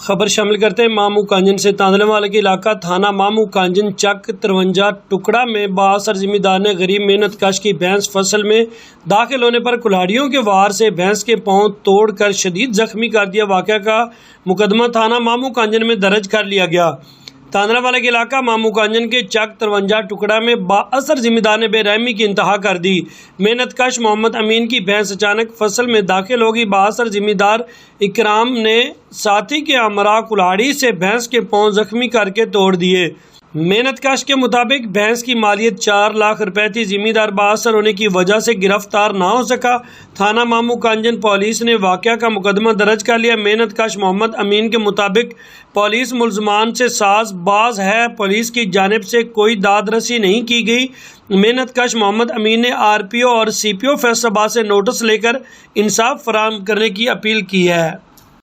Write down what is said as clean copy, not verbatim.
خبر شامل کرتے ہیں مامو کانجن سے۔ تاندلے والے کے علاقہ تھانہ مامو کانجن چک 53 ٹکڑا میں بااثر ذمہ دار نے غریب محنت کش کی بھینس فصل میں داخل ہونے پر کلاڑیوں کے وار سے بھینس کے پاؤں توڑ کر شدید زخمی کر دیا۔ واقعہ کا مقدمہ تھانہ مامو کانجن میں درج کر لیا گیا۔ تاندلے والے کے علاقہ مامو کانجن کے چک 53 ٹکڑا میں بااثر ذمہ دار نے بے رحمی کی انتہا کر دی۔ محنت کش محمد امین کی بھینس اچانک فصل میں داخل ہوگی۔ بااثر ذمہ دار اکرام نے ساتھی کے ہمراہ کلاڑی سے بھینس کے پاؤں زخمی کر کے توڑ دیے۔ محنت کش کے مطابق بھینس کی مالیت 4 لاکھ روپے تھی۔ ذمہ دار بااثر ہونے کی وجہ سے گرفتار نہ ہو سکا۔ تھانہ مامو کانجن پولیس نے واقعہ کا مقدمہ درج کر لیا۔ محنت کش محمد امین کے مطابق پولیس ملزمان سے ساز باز ہے۔ پولیس کی جانب سے کوئی داد رسی نہیں کی گئی۔ محنت کش محمد امین نے RPO اور CPO فیصل آباد سے نوٹس لے کر انصاف فراہم کرنے کی اپیل کی ہے۔